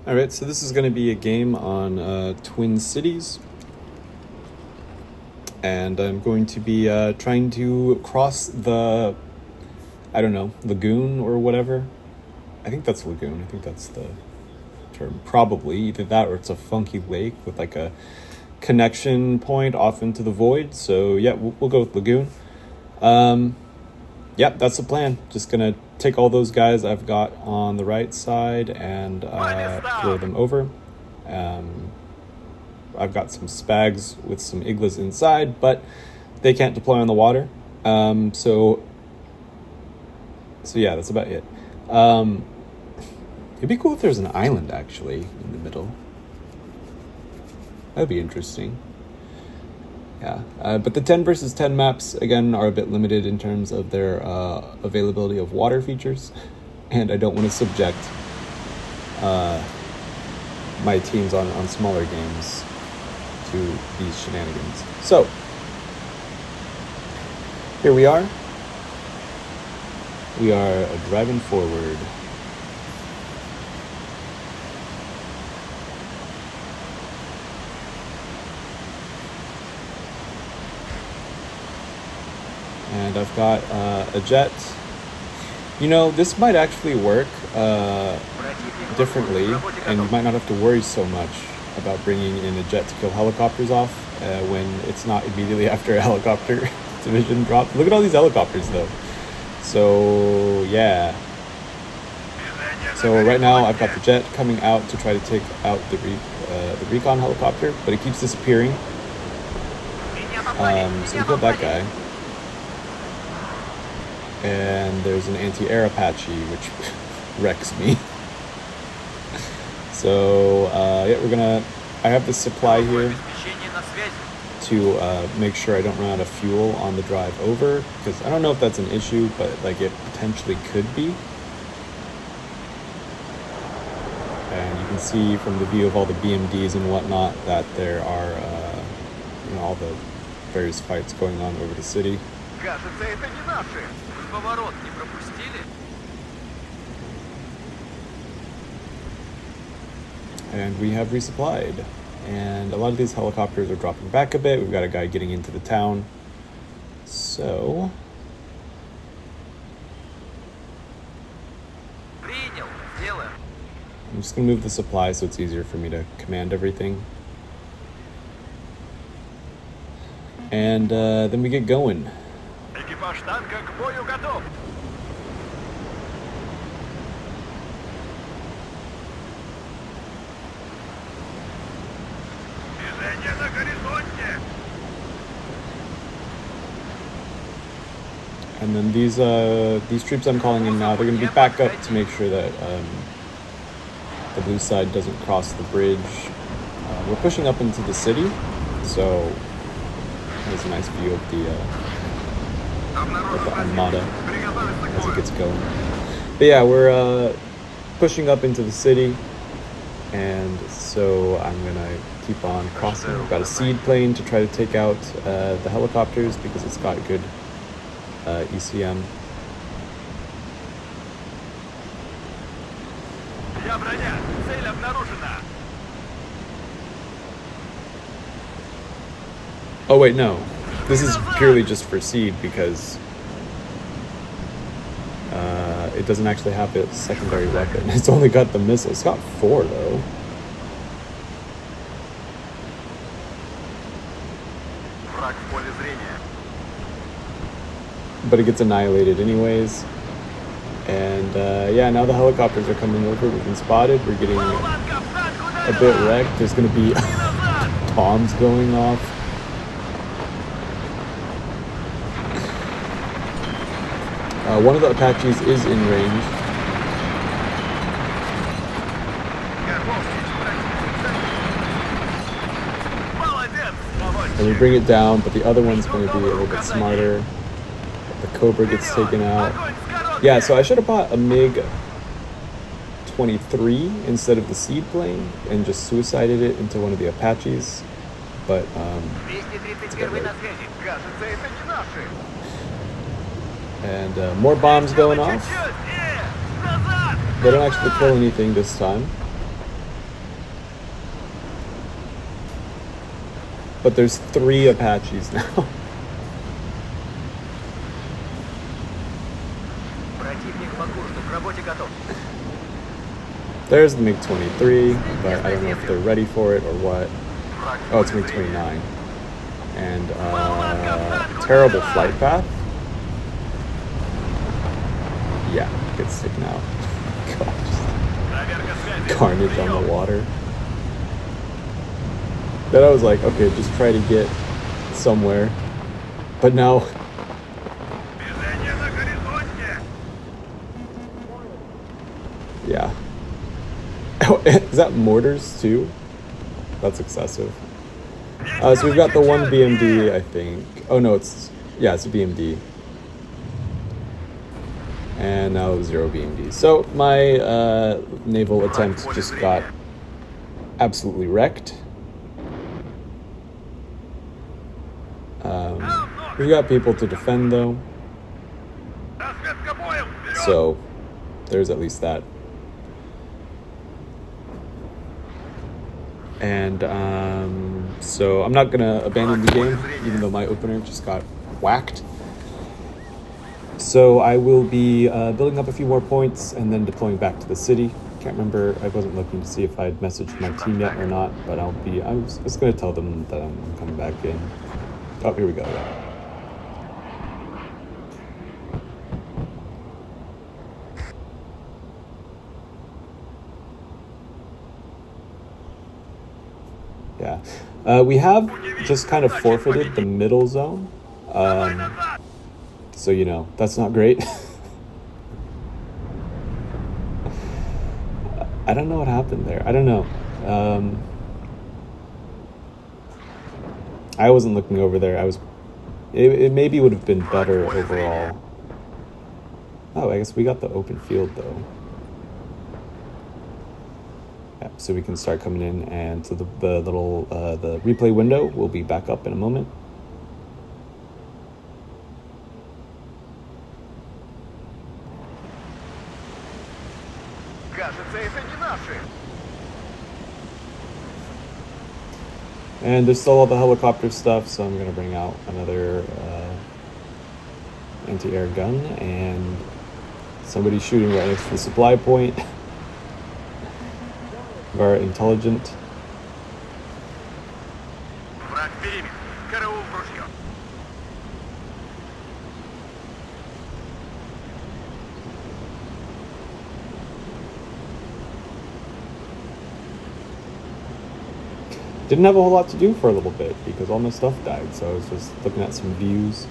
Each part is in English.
Alright, so this is going to be a game on Twin Cities. And I'm going to be trying to cross the, I don't know, lagoon or whatever. I think that's lagoon. I think that's the term. Probably. Either that or it's a funky lake with like a connection point off into the void. So yeah, we'll go with lagoon. Yep, that's the plan. Just going to take all those guys I've got on the right side and throw them over. I've got some spags with some iglas inside, but they can't deploy on the water. So yeah, that's about it. It'd be cool if there's an island actually in the middle. That'd be interesting. Yeah, but the 10 versus 10 maps, again, are a bit limited in terms of their availability of water features. And I don't want to subject my teams on smaller games to these shenanigans. So, here we are. We are driving forward. And I've got a jet. You know, this might actually work differently, and you might not have to worry so much about bringing in a jet to kill helicopters off when it's not immediately after a helicopter division drop. Look at all these helicopters, though. So, yeah. So right now, I've got the jet coming out to try to take out the recon helicopter, but it keeps disappearing. So we killed that guy. And there's an anti-air Apache, which wrecks me. So, yeah, I have this supply here to make sure I don't run out of fuel on the drive over, because I don't know if that's an issue, but like it potentially could be. And you can see from the view of all the BMDs and whatnot that there are, all the various fights going on over the city. And we have resupplied. And a lot of these helicopters are dropping back a bit. We've got a guy getting into the town. So I'm just going to move the supply so it's easier for me to command everything. And then we get going. And then these troops I'm calling in now, they're going to be back up to make sure that the blue side doesn't cross the bridge. We're pushing up into the city, so there's a nice view of the Armada as it gets going. But yeah, we're pushing up into the city, and so I'm going to keep on crossing. We've got a seed plane to try to take out the helicopters because it's got good ECM. Oh wait, no. This is purely just for seed because it doesn't actually have a secondary weapon. It's only got the missile. It's got 4 though. But it gets annihilated anyways. And yeah, now the helicopters are coming over. We've been spotted. We're getting a bit wrecked. There's going to be bombs going off. One of the Apaches is in range. And we bring it down, but the other one's going to be a little bit smarter. The Cobra gets taken out. Yeah, so I should have bought a MiG-23 instead of the seed plane and just suicided it into one of the Apaches. But it's a bit late. And more bombs going off. They don't actually kill anything this time. But there's 3 Apaches now. There's the MiG-23, but I don't know if they're ready for it or what. Oh, it's MiG-29. And terrible flight path. Yeah, gets taken out. Gosh. Carnage on the water. Then I was like, okay, just try to get somewhere. But now... Yeah. Oh, is that mortars too? That's excessive. So we've got the 1 BMD, I think. Oh no, it's a BMD. And now 0 BMD. So my naval attempt just got absolutely wrecked. We've got people to defend though. So there's at least that. And so I'm not gonna abandon the game, even though my opener just got whacked. So I will be building up a few more points and then deploying back to the city. Can't remember, I wasn't looking to see if I'd messaged my team yet or not, but I was just gonna tell them that I'm coming back in. Oh, here we go. Yeah, we have just kind of forfeited the middle zone, so you know, that's not great. I don't know what happened there. I don't know. I wasn't looking over there. It maybe would have been better overall. Oh, I guess we got the open field though. Yeah, so we can start coming in, and so the little the replay window will be back up in a moment. And there's still all the helicopter stuff, so I'm going to bring out another anti-air gun, and somebody's shooting right next to the supply point. Very intelligent. Didn't have a whole lot to do for a little bit because all my stuff died, so I was just looking at some views.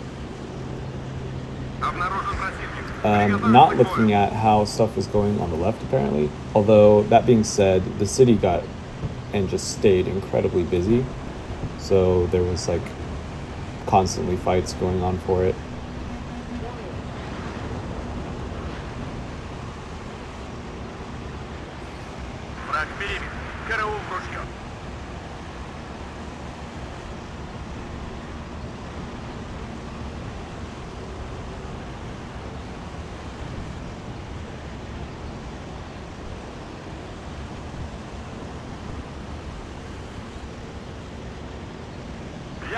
Not looking at how stuff was going on the left, apparently. Although, that being said, the city got and just stayed incredibly busy. So there was like constantly fights going on for it.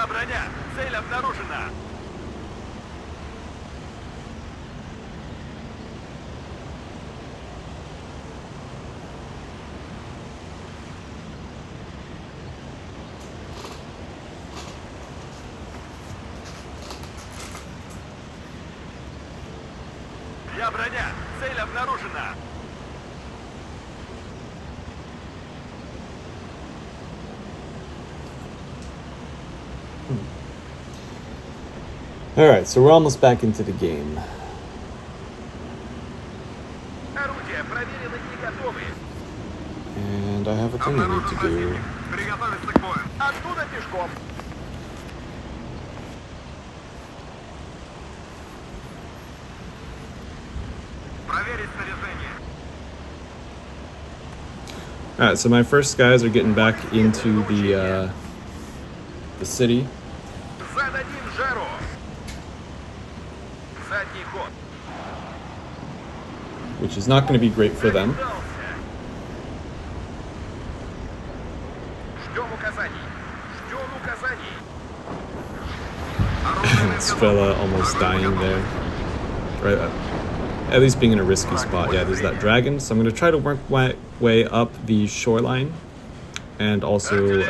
Броня! Цель обнаружена! Я броня! Цель обнаружена! Alright, so we're almost back into the game. And I have a thing I need to do. Alright, so my first guys are getting back into the city. Which is not going to be great for them. Strela almost dying there. Right, at least being in a risky spot. Yeah, there's that dragon. So I'm going to try to work my way up the shoreline and also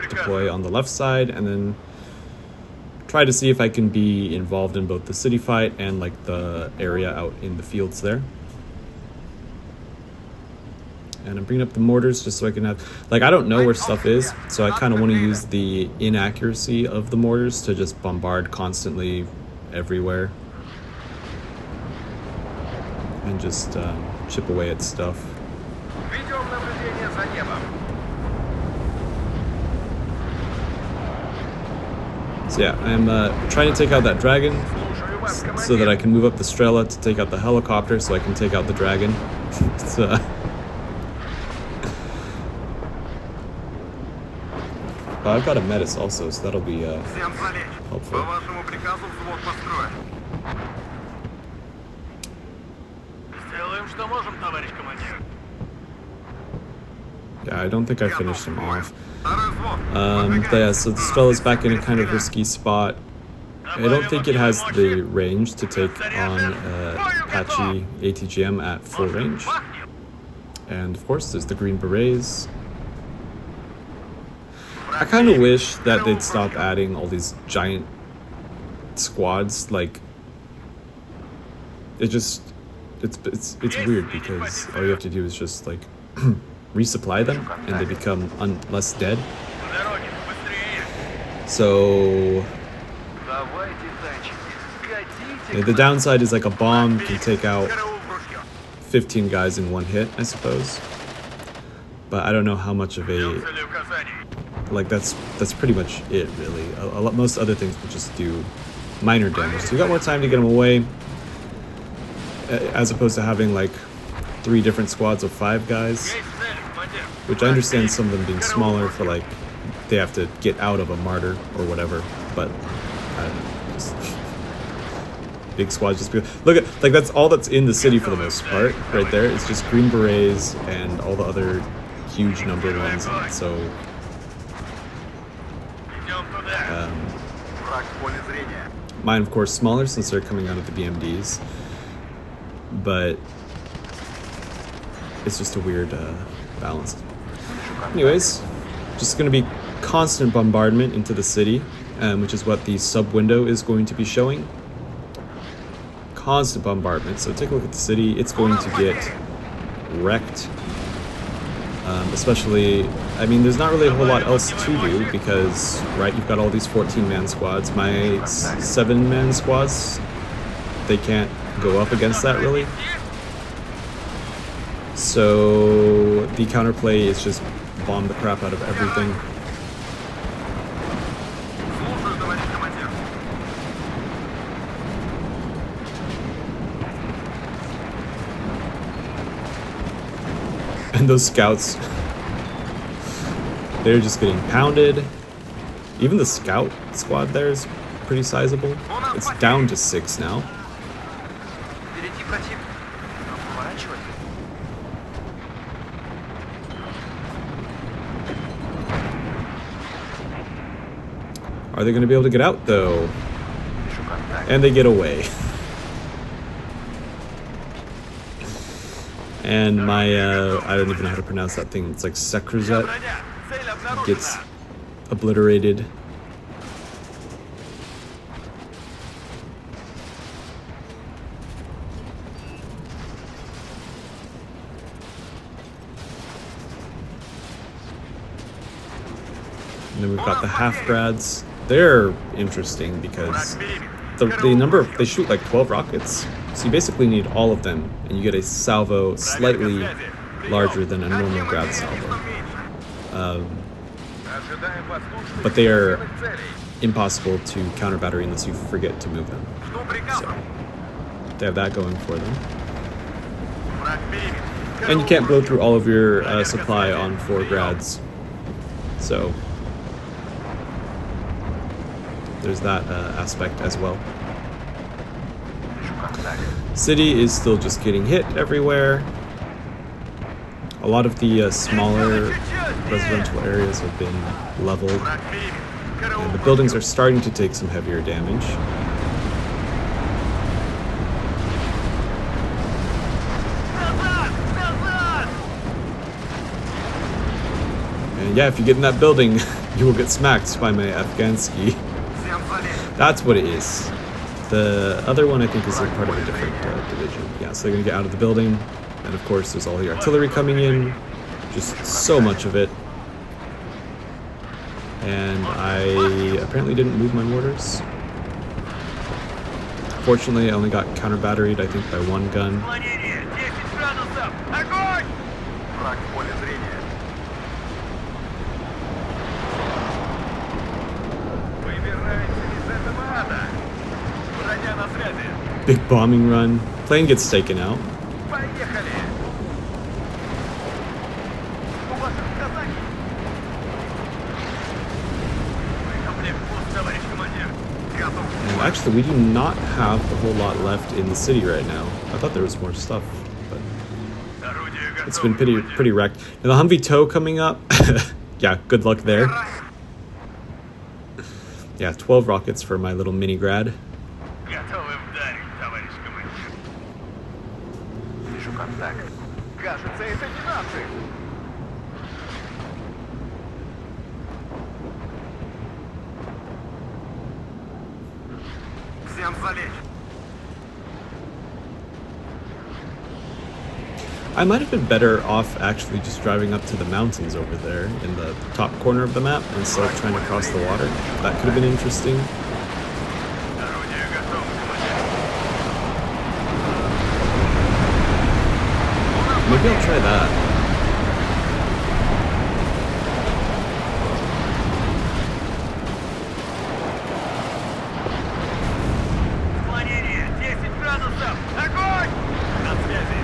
deploy on the left side, and then try to see if I can be involved in both the city fight and like the area out in the fields there. And I'm bringing up the mortars just so I can have, like, I don't know where stuff is, so I kind of want to use the inaccuracy of the mortars to just bombard constantly everywhere and just chip away at stuff. So yeah, I'm trying to take out that dragon so that I can move up the Strela to take out the helicopter so I can take out the dragon. It's, I've got a Metis also, so that'll be helpful. Yeah, I don't think I finished him off. But yeah, so the Strela's back in a kind of risky spot. I don't think it has the range to take on Apache ATGM at full range. And of course, there's the Green Berets. I kind of wish that they'd stop adding all these giant squads. Like, it's weird because all you have to do is just like resupply them and they become less dead. So the downside is like a bomb can take out 15 guys in one hit, I suppose. But I don't know how much of a, like, that's pretty much it, really. Most other things will just do minor damage. So you got more time to get them away, as opposed to having like 3 different squads of 5 guys, which I understand some of them being smaller for like they have to get out of a martyr or whatever, but just big squads just look at, like, that's all that's in the city for the most part right there. It's just Green Berets and all the other huge numbered ones. So mine, of course, smaller since they're coming out of the BMDs, but it's just a weird balance. Anyways, just going to be constant bombardment into the city, which is what the sub window is going to be showing. Constant bombardment. So take a look at the city. It's going to get wrecked. Especially, I mean, there's not really a whole lot else to do because, right, you've got all these 14-man squads. My 7-man squads, they can't go up against that, really. So the counterplay is just bomb the crap out of everything. And those scouts, they're just getting pounded. Even the scout squad there is pretty sizable. It's down to 6 now. Are they going to be able to get out, though? And they get away. And my, I don't even know how to pronounce that thing. It's like Sekrazet gets obliterated. And then we've got the half-grads. They're interesting because the number of, they shoot like 12 rockets. So you basically need all of them, and you get a salvo slightly larger than a normal grad salvo. But they are impossible to counter battery unless you forget to move them. So they have that going for them. And you can't blow through all of your supply on 4 grads. So there's that aspect as well. City is still just getting hit everywhere. A lot of the smaller residential areas have been leveled, Враг мимо. Караул. and the buildings are starting to take some heavier damage. Назад! Назад! And yeah, if you get in that building, you will get smacked by my Afghansky. Всем залезть. That's what it is. The other one, I think, is a part of a different division. Yeah, so they're going to get out of the building. And of course, there's all the artillery coming in. Just so much of it. And I apparently didn't move my mortars. Fortunately, I only got counter-batteried, I think, by one gun. Отклонение. 10 градусов. Огонь! Враг в поле зрения. Выбирайте из этого ада. Броня на связи. Big bombing run. Plane gets taken out. Поехали! У вас казаки. Комплект пуст, товарищ командир. Готов. And actually, we do not have a whole lot left in the city right now. I thought there was more stuff, but Орудие готово. it's been pretty wrecked. Now the Humvee tow coming up. Yeah, good luck there. Yeah, 12 rockets for my little mini grad. Готовы вдарить, товарищ командир. Вижу контакт. Кажется, это не наши. Всем залечь. I might have been better off actually just driving up to the mountains over there in the top corner of the map instead of trying to cross the water. That could have been interesting. Орудие готово, командир. Maybe I'll try that. Отклонение. 10 градусов. Огонь! На связи.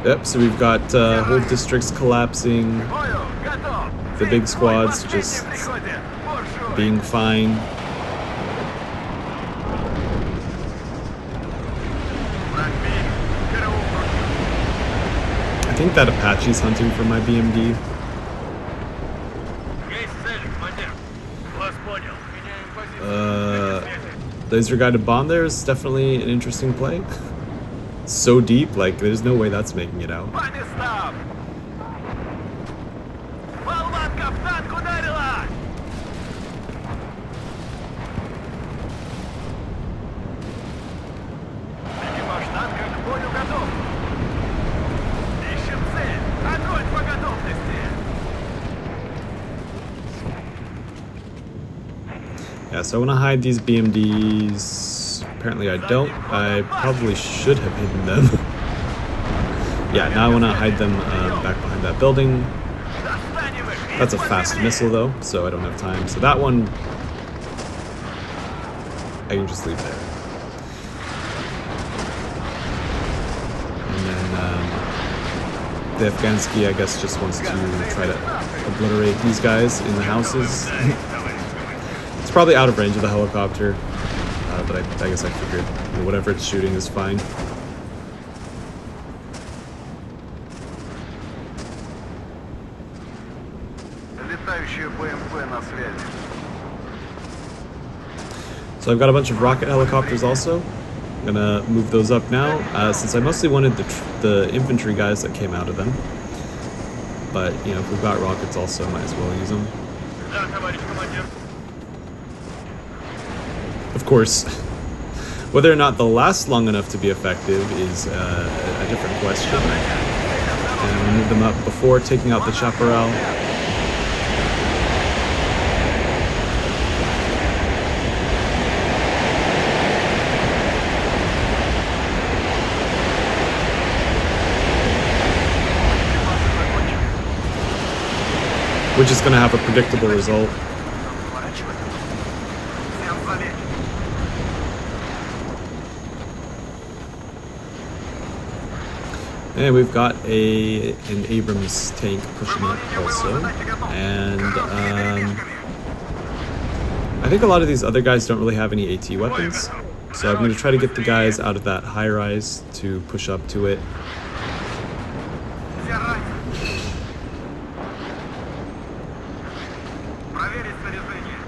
Yep, so we've got whole districts collapsing, Бою. Готов. the big squads just being fine. Враг мимо. Караул. I think that Apache's hunting for my BMD. Есть цель, командир. Вас понял. Меняем позицию. Laser guided bomb there is definitely an interesting play. So deep, like there's no way that's making it out. По местам! Болванка в танк ударила! Экипаж танка к бою готов! Ищем цель! Огонь по готовности! Yeah, so I want to hide these BMDs. Apparently I don't. I probably should have hidden them. Yeah, now I want to hide them back behind that building. Достанем их! That's a fast missile though, so I don't have time. So that one, I can just leave there. And then the Afghansky, I guess, just wants to try to obliterate these guys in the houses. It's probably out of range of the helicopter, but I guess I figured whatever it's shooting is fine. Летающие БМП на связи. So I've got a bunch of rocket helicopters also. I'm gonna move those up now, since I mostly wanted the infantry guys that came out of them. But, you know, if we've got rockets also, might as well use them. Да, товарищ командир. Of course, whether or not they'll last long enough to be effective is a different question. And we'll move them up before taking out the chaparral. Which is going to have a predictable result. Всем залечь. And we've got an Abrams tank pushing up also. And I think a lot of these other guys don't really have any AT weapons. So I'm going to try to get the guys out of that high rise to push up to it. Все ранены. Проверить снаряжение.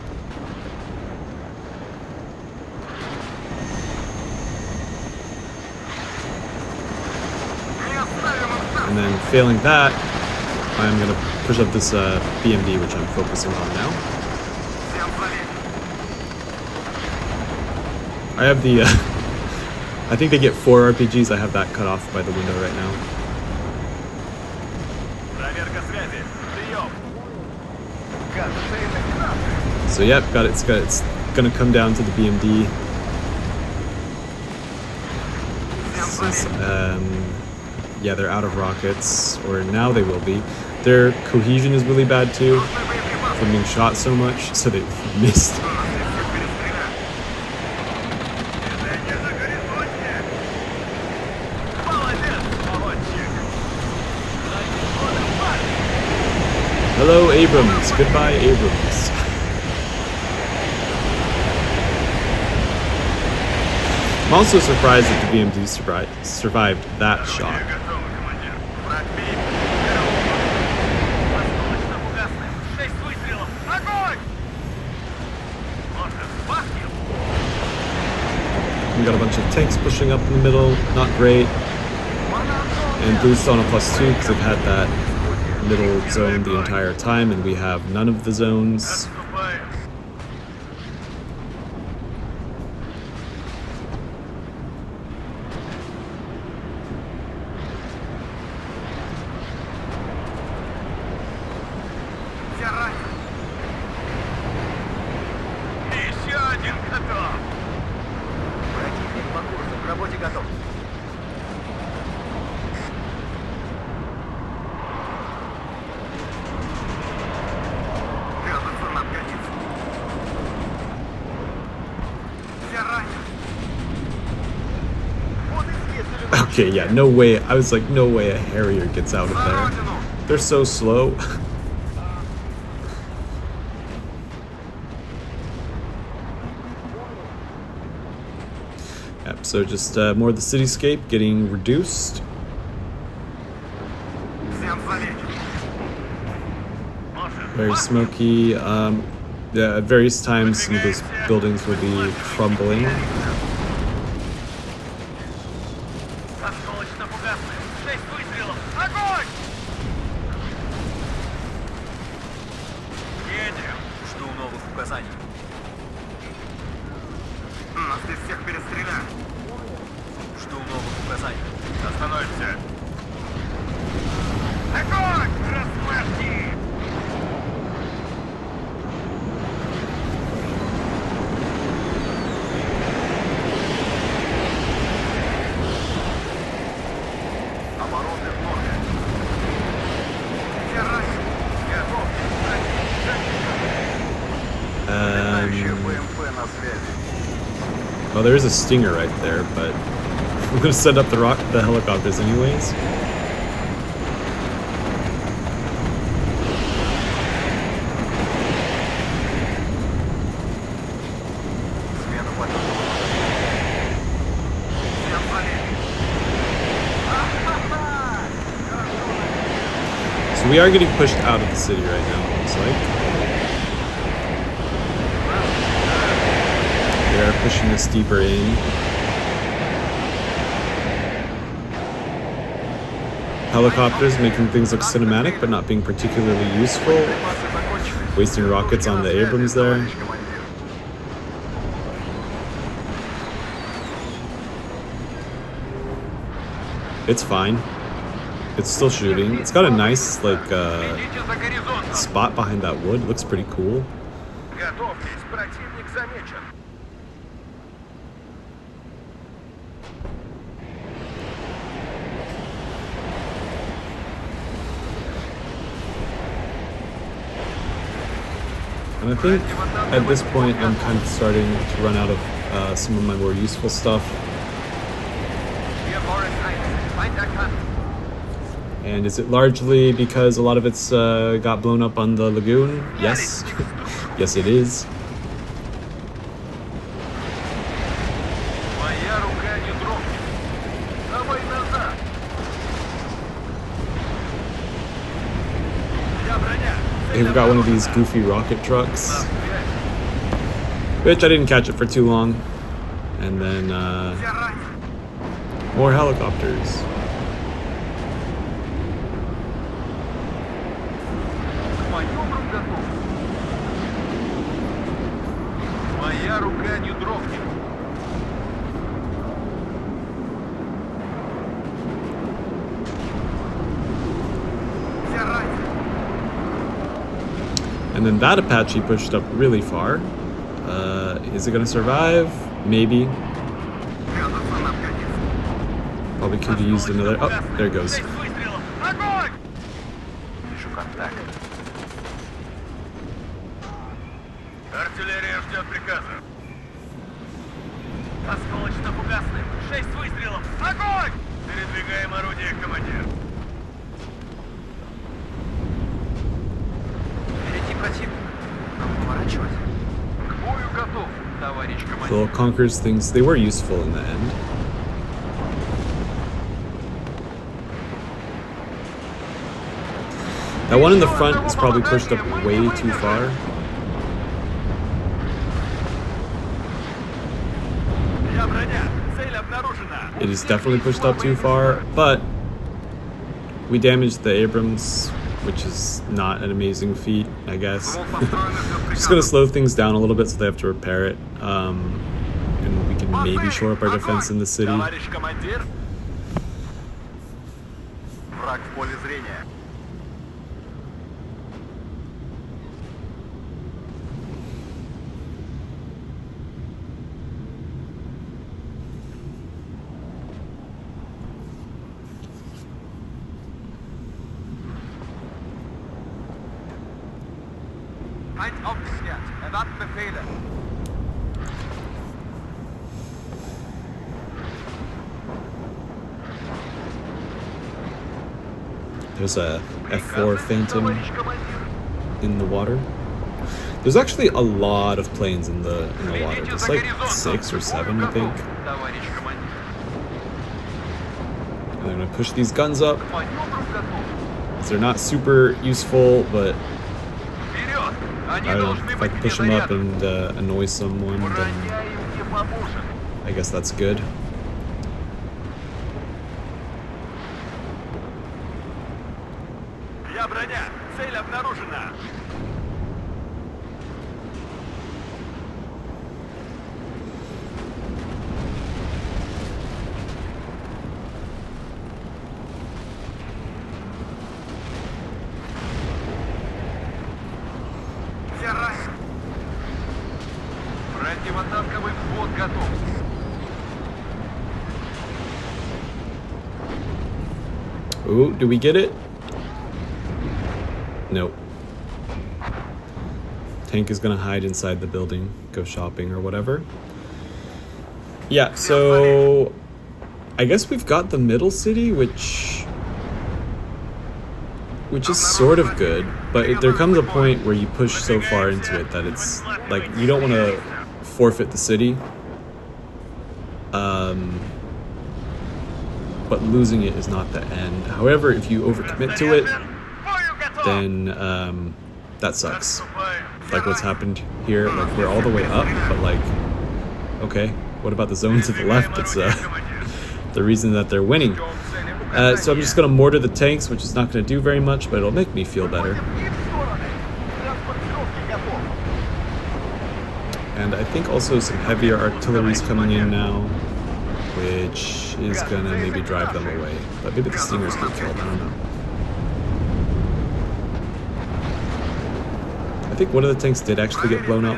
Не оставим их там. And then failing that, I'm going to push up this BMD, which I'm focusing on now. Всем заметь. I have the, I think they get 4 RPGs. I have that cut off by the window right now. Проверка связи. Прием. Кажется, это не надо. So yep, it's gonna come down to the BMD. Всем This is, заметь. yeah, they're out of rockets, or now they will be. Their cohesion is really bad too, from being shot so much, so they missed. Движение на горизонте. Молодец, молодчик. Hello, Abrams. Goodbye, Abrams. I'm also surprised that the BMD survived that shot. Готовы, командир. Враг перед. Осколочно фугасный. 6 выстрелов. Огонь! Может, бахнем? We got a bunch of tanks pushing up in the middle. Not great. And boost on a +2 because they've had that middle zone the entire time, and we have none of the zones. Отступаем. Все ранены. Еще один готов. Противник по курсу, к работе готов. Кажется, нам годится. Все ранены. Вот и съездили. Okay, yeah, no way. I was like, no way a Harrier gets out of За there. родину. They're so slow. Yep, so just more of the cityscape getting reduced. Всем заметь. Может, Very бахнем? smoky. Yeah, at various times some of those buildings will be crumbling. Осколочно-фугасный. 6 выстрелов. Огонь! Едем. Жду новых указаний. Нас здесь всех перестреляли. Жду новых указаний. Остановимся. Огонь! Расплавьте! Обороны в норме. Все ранены. Готовьтесь. Летающая БМП на связи. Well, there is a Stinger right there, but I'm gonna send up the helicopters anyways. Смена полета. Всем заметь. So we are getting pushed out of the city right now, it looks like. They are pushing us deeper in. Helicopters making things look cinematic, but not being particularly useful. Wasting rockets on the Abrams there. It's fine. It's still shooting. It's got a nice, like, Следите за горизонтом. spot behind that wood. It looks pretty cool. Готовьтесь, противник замечен. And I think at this point I'm kind of starting to run out of some of my more useful stuff. And is it largely because a lot of it's got blown up on the lagoon? Yes. Yes, it is. They've got one of these goofy rocket trucks, which I didn't catch it for too long. And then more helicopters. Моя рука не дрогнет. And then that Apache pushed up really far. Is it gonna survive? Maybe. Probably could have used another. Oh, there it goes. Вижу контакт. Артиллерия ждет приказа. Осколочно-фугасным. 6 выстрелов. Огонь! Передвигаем орудие, командир. Впереди противник. Поворачивать. К бою готов, товарищ командир. Little conquers things. They were useful in the end. That one in the front is probably pushed up way too far. It is definitely pushed up too far, but we damaged the Abrams, which is not an amazing feat, I guess. Just gonna slow things down a little bit so they have to repair it. And we can maybe shore up our defense in the city. Товарищ командир. Враг в поле зрения. Feind aufgeklärt. Erwarten Befehle. There's a F4 Phantom in the water. There's actually a lot of planes in the water. There's like 6 or 7, I think. And I'm gonna push these guns up. They're not super useful, but I don't know, if I can push them up and annoy someone, then I guess that's good. Я броня. Цель обнаружена. Противотанковый взвод готов. Ooh, do we get it? Nope. Tank is gonna hide inside the building, go shopping or whatever. Yeah, so I guess we've got the middle city, which is sort of good, but there comes a point where you push so far into it that it's like you don't want to forfeit the city, but losing it is not the end. However, if you overcommit to it, then that sucks. Like what's happened here, like we're all the way up, but like, okay, what about the zone to the left? It's the reason that they're winning. So I'm just gonna mortar the tanks, which is not gonna do very much, but it'll make me feel better. And I think also some heavier artillery is coming in now, which is gonna maybe drive them away. But maybe the Stingers get killed, I don't know. I think one of the tanks did actually get blown up.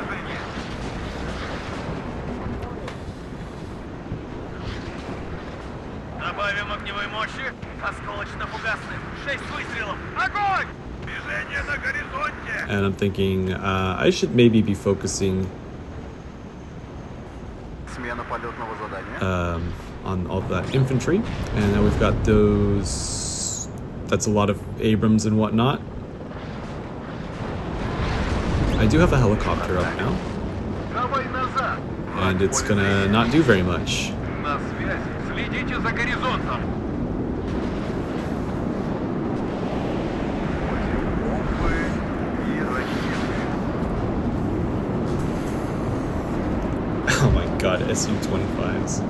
Добавим огневой мощи. Осколочно-фугасным. 6 выстрелов. Огонь! Движение на горизонте. And I'm thinking I should maybe be focusing Смена полетного задания. On all that infantry. And now we've got those. That's a lot of Abrams and whatnot. I do have a helicopter up now, Давай назад. and it's gonna not do very much. На связи. Следите за горизонтом. Бомбы Su-25s.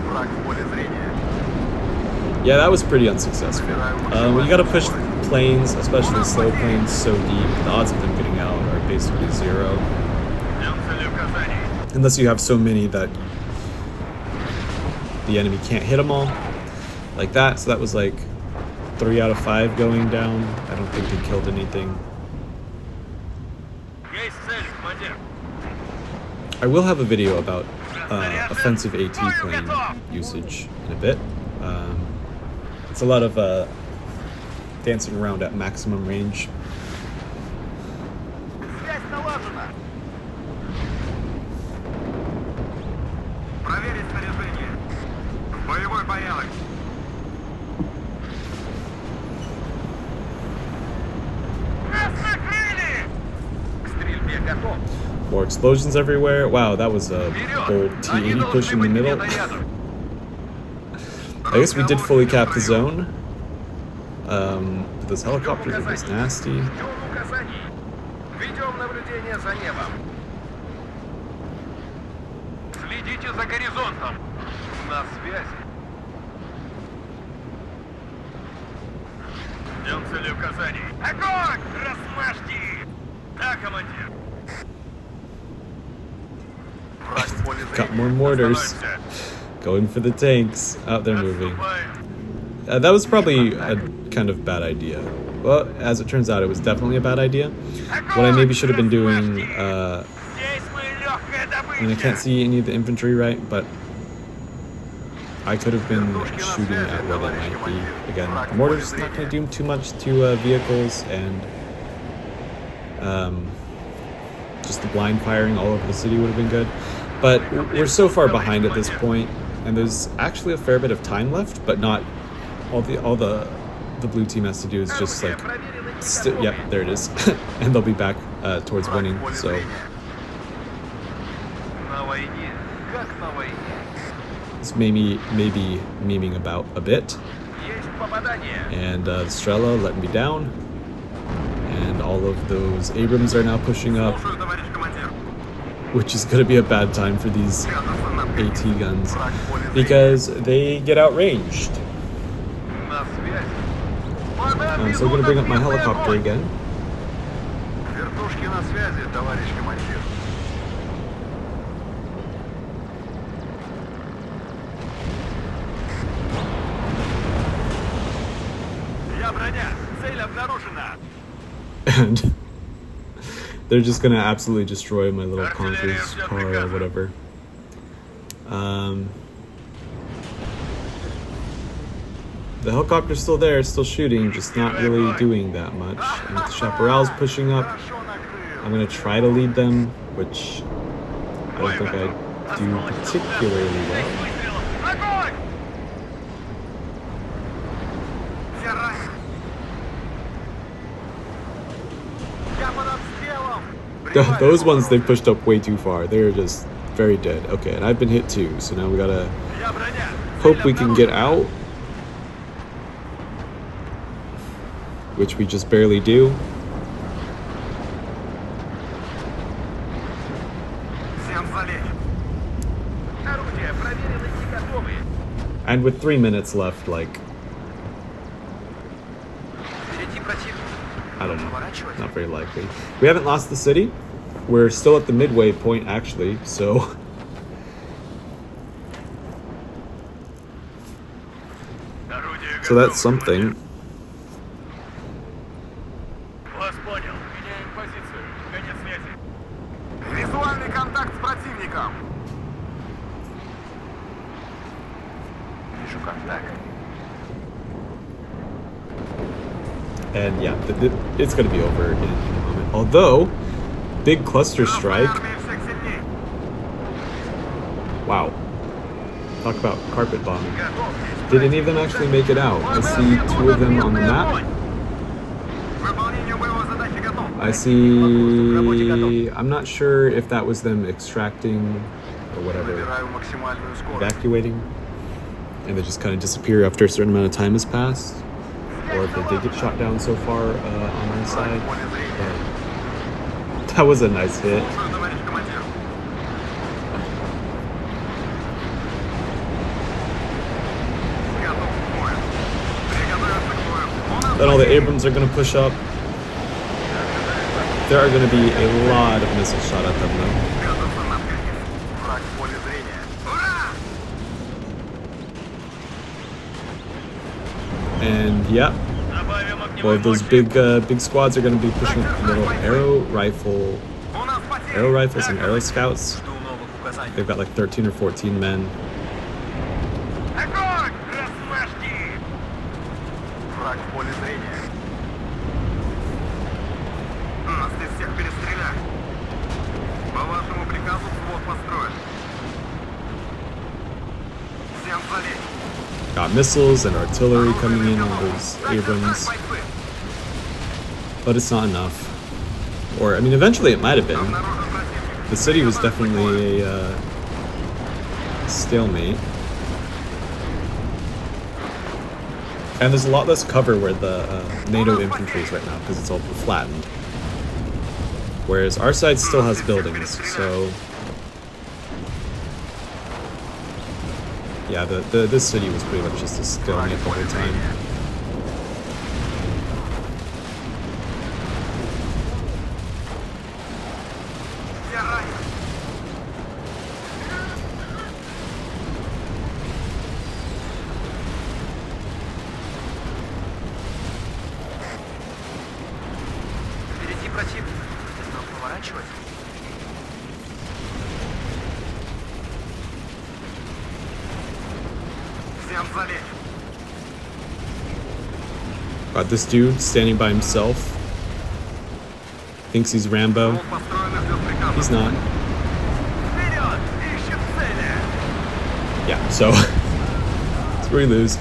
Враг в поле зрения. Yeah, that was pretty unsuccessful. You gotta push planes, especially slow planes, so deep. The odds of them getting out are basically zero. Ждем цели указаний. Unless you have so many that the enemy can't hit them all. Like that. So that was like 3 out of 5 going down. I don't think they killed anything. Есть цель, командир. I will have a video about offensive AT plane usage in a bit. It's a lot of dancing around at maximum range. Связь налажена. Проверить снаряжение. Боевой порядок. Нас накрыли! К стрельбе готов. More explosions everywhere. Wow, that was a bold Вперед! Они T80 push in должны the быть middle. где-то рядом. I guess we did fully cap the zone. But those helicopters are just nasty. Ждем указаний. Ведем наблюдение за небом. Следите за горизонтом. На связи. Ждем цели указаний. Огонь! Размажьте! Да, командир. Враг в поле Got зрения. more mortars. Остановимся. Going for the tanks. Oh, they're moving. Отступаем. That was probably a kind of bad idea. Well, as it turns out, it was definitely a bad idea. What I maybe should have been doing, Здесь мы легкая I mean, I can't добыча. see any of the infantry right, but I could have been shooting at what it might be. Again, the mortar's not going to do too much to vehicles, and just the blind firing all over the city would have been good. But we're so far behind at this point, and there's actually a fair bit of time left, but not all the blue team has to do is just like yep, there it is. And they'll be back towards Враг winning. в поле So зрения. На войне, как на войне. it's maybe memeing about a bit. Есть попадание. And Strela let me down, and all of those Abrams are now pushing up, Слушаю, товарищ командир. which is going to be a bad time for these Связываться над AT guns Враг в поле зрения. because they get outranged. На связи. So I'm going to bring up my helicopter again. Вертушки на связи, товарищ командир. Я броня. Цель обнаружена. And they're just gonna absolutely destroy my little Conqueror's car or whatever. The helicopter's still there, still shooting, just not really doing that much. And with the Chaparral's pushing up, Хорошо накрыл. I'm gonna try to lead them, which I don't think I do particularly well. Огонь! Все ранены. Я под обстрелом. Those ones they pushed up way too far. They're just very dead. Okay, and I've been hit too, so now we gotta Я броня. hope we can get out, which we just barely do. Всем залечь. Орудие проверено и готовы. And with 3 minutes left, like, Впереди противник. I don't know, not very likely. We haven't lost the city. We're still at the midway point, actually, so Орудие so that's something. Вас понял. Меняем позицию. Конец связи. Визуальный контакт с противником. Вижу контакт. And yeah, it's going to be over in a moment. Although, big cluster strike. Армия всех сильней. Wow. Talk about carpet bombing. Готов. Did any of them actually make it out? I see 2 of them on the map. Выполнение боевой задачи готов. I see... I'm not sure if that was them extracting or whatever, Набираю максимальную скорость. evacuating, and they just kind of disappear after a certain amount of time has passed, or if they did get shot down so far on our side. But that was a nice hit. Слушаю, товарищ командир. Then all the Abrams are going to push up. There are going to be a lot of missiles shot at them, though. Враг в поле зрения. Ура! And yeah, Добавим огневой well, those мощи. big squads are going to be pushing up the middle. Arrow rifles and arrow scouts. Жду новых указаний. They've got like 13 or 14 men. Огонь! Размажьте! Враг в поле зрения. Нас здесь всех перестреляли. По вашему приказу взвод построен. Всем залезть. Got missiles and artillery coming in on those Abrams, but it's not enough. Or, I mean, eventually it might have been. The city was definitely a stalemate. And there's a lot less cover where the NATO infantry is right now because it's all flattened. Whereas our side still has buildings, so yeah, this city was pretty much just a stalemate the whole time. Я ранен. Впереди противник. Нам поворачивать? Всем залезть. Got this dude standing by himself. Thinks he's Rambo. Взвод построен и ждет приказа. He's not. Вперед! Ищем цели! Yeah, so that's where we lose.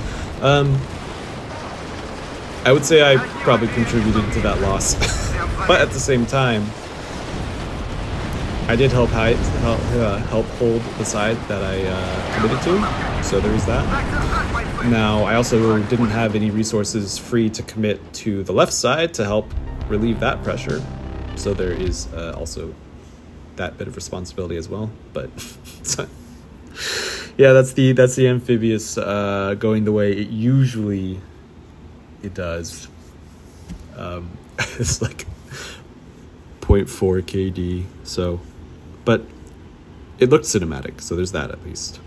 I would say I probably contributed to that loss, but at the same time, I did help hold the side that I committed to. So there is that. Now I also didn't have any resources free to commit to the left side to help relieve that pressure. So there is also that bit of responsibility as well. But yeah, that's the Amphibious going the way it usually does. It's like 0.4 KD. So, but it looked cinematic. So there's that at least.